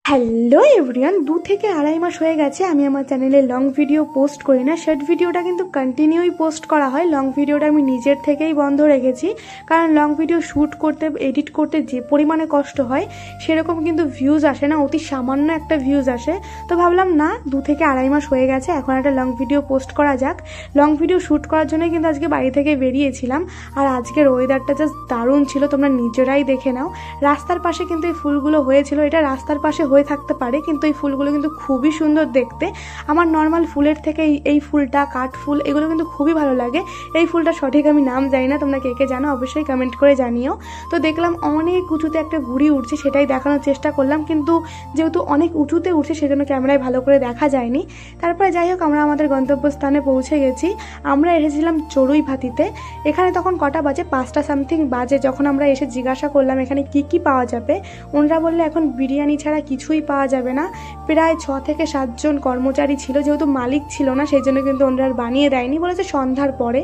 Hello everyone, 2 থেকে আড়াই মাস হয়ে গেছে আমি আমার চ্যানেলে লং ভিডিও পোস্ট করি না। শর্ট ভিডিওটা কিন্তু কন্টিনিউই পোস্ট করা হয়। লং ভিডিওটা আমি নিজের থেকেই বন্ধ রেখেছি, কারণ লং ভিডিও শ্যুট করতে এডিট করতে যে পরিমাণে কষ্ট হয় সেরকম কিন্তু ভিউজ আসে না, অতি সামান্য একটা ভিউজ আসে। তো ভাবলাম না, 2 থেকে আড়াই মাস হয়ে গেছে, এখন একটা লং ভিডিও পোস্ট করা যাক। লং ভিডিও শ্যুট করার জন্যই কিন্তু আজকে বাড়ি থেকে বেরিয়েছিলাম। আর আজকের ওয়েদারটা জাস্ট দারুণ ছিল, তোমরা নিজেরাই দেখে নাও। রাস্তার পাশে কিন্তু এই ফুলগুলো হয়েছিল, এটা রাস্তার পাশে হয়ে থাকতে পারে কিন্তু এই ফুলগুলো কিন্তু খুবই সুন্দর দেখতে। আমার নর্মাল ফুলের থেকে এই ফুলটা, কাঠ ফুল, এগুলো কিন্তু খুবই ভালো লাগে। এই ফুলটা সঠিক আমি নাম জানি না, তোমরা কে কে জানো অবশ্যই কমেন্ট করে জানিও। তো দেখলাম অনেক উঁচুতে একটা ঘুড়ি উঠছে, সেটাই দেখানোর চেষ্টা করলাম, কিন্তু যেহেতু অনেক উঁচুতে উঠছে সেজন্য ক্যামেরায় ভালো করে দেখা যায়নি। তারপরে যাই হোক, আমরা আমাদের গন্তব্যস্থানে পৌঁছে গেছি। আমরা এসেছিলাম চড়ুইভাতিতে। এখানে তখন কটা বাজে, 5টা সামথিং বাজে। যখন আমরা এসে জিজ্ঞাসা করলাম এখানে কি কি পাওয়া যাবে, ওনারা বললে এখন বিরিয়ানি ছাড়া কিছুই পাওয়া যাবে না। প্রায় 6 থেকে 7 জন কর্মচারী ছিল, যেহেতু মালিক ছিল না সেই জন্য কিন্তু ওনারা আর বানিয়ে দেয়নি, বলেছে সন্ধ্যার পরে।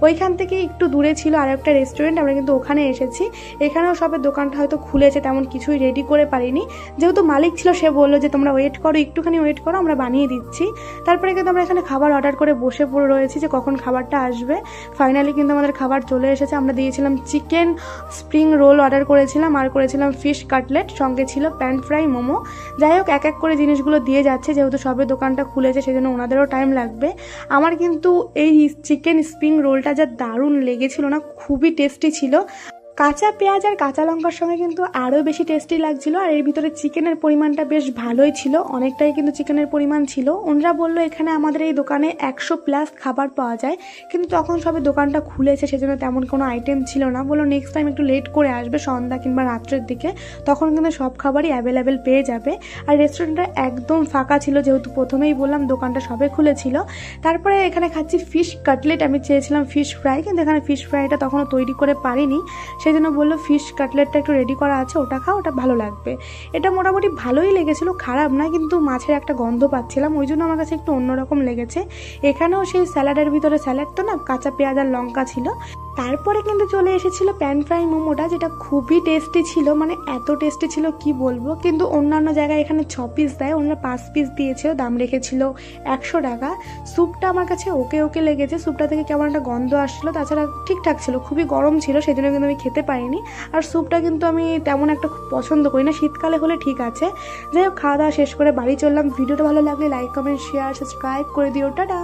ওইখান থেকে একটু দূরে ছিল আর একটা রেস্টুরেন্ট, আমরা কিন্তু ওখানে এসেছি। এখানেও সবের দোকানটা হয়তো খুলেছে, তেমন কিছুই রেডি করে পারিনি। যেহেতু মালিক ছিল সে বললো যে তোমরা ওয়েট করো, একটুখানি ওয়েট করো, আমরা বানিয়ে দিচ্ছি। তারপরে কিন্তু আমরা এখানে খাবার অর্ডার করে বসে পড়ে রয়েছি যে কখন খাবারটা আসবে। ফাইনালি কিন্তু আমাদের খাবার চলে এসেছে। আমরা দিয়েছিলাম চিকেন স্প্রিং রোল অর্ডার করেছিলাম, আর করেছিলাম ফিশ কাটলেট, সঙ্গে ছিল প্যান ফ্রাই মোমো। যাই হোক, এক এক করে জিনিসগুলো দিয়ে যাচ্ছে, যেহেতু সবে দোকানটা খুলেছে সেজন্য ওনাদেরও টাইম লাগবে। আমার কিন্তু এই চিকেন স্প্রিং রোলটা যা দারুণ লেগেছিল না, খুবই টেস্টি ছিল। কাঁচা পেঁয়াজ আর কাঁচা লঙ্কার সঙ্গে কিন্তু আরও বেশি টেস্টি লাগছিল। আর এর ভিতরে চিকেনের পরিমাণটা বেশ ভালোই ছিল, অনেকটাই কিন্তু চিকেনের পরিমাণ ছিল। ওনারা বললো এখানে আমাদের এই দোকানে 100+ খাবার পাওয়া যায়, কিন্তু তখন সবে দোকানটা খুলেছে সেজন্য তেমন কোনো আইটেম ছিল না। বললো নেক্সট টাইম একটু লেট করে আসবে, সন্ধ্যা কিংবা রাত্রের দিকে, তখন কিন্তু সব খাবারই অ্যাভেলেবেল পেয়ে যাবে। আর রেস্টুরেন্টটা একদম ফাঁকা ছিল, যেহেতু প্রথমেই বললাম দোকানটা সবে খুলেছিল। তারপরে এখানে খাচ্ছি ফিশ কাটলেট, আমি চেয়েছিলাম ফিশ ফ্রাই, কিন্তু এখানে ফিশ ফ্রাইটা তখনও তৈরি করে পারিনি, সেই জন্য বললো ফিশ কাটলেটটা একটু রেডি করা আছে, ওটা খাও, ওটা ভালো লাগবে। এটা মোটামুটি ভালোই লেগেছিল, খারাপ না, কিন্তু মাছের একটা গন্ধ পাচ্ছিলাম, ওই জন্য আমার কাছে একটু অন্যরকম লেগেছে। এখানেও সেই স্যালাডের ভিতরে স্যালাড তো না, কাঁচা পেঁয়াজ আর লঙ্কা ছিল। তারপরে কিন্তু চলে এসেছিল প্যান ফ্রাই মোমোটা, যেটা খুবই টেস্টি ছিল, মানে এত টেস্টি ছিল কি বলবো। কিন্তু অন্যান্য জায়গায় এখানে 6 পিস দেয়, ওনারা 5 পিস দিয়েছিল, দাম রেখেছিল 100 টাকা। স্যুপটা আমার কাছে ওকে ওকে লেগেছে, স্যুপটা থেকে কেমন একটা গন্ধ আসছিলো, তাছাড়া ঠিকঠাক ছিল, খুবই গরম ছিল সেই জন্য কিন্তু আমি খেতে পারিনি। আর স্যুপটা কিন্তু আমি তেমন একটা খুব পছন্দ করি না, শীতকালে হলে ঠিক আছে। যাই হোক, খাওয়া দাওয়া শেষ করে বাড়ি চললাম। ভিডিওটা ভালো লাগলে লাইক কমেন্ট শেয়ার সাবস্ক্রাইব করে দিও, টাটা।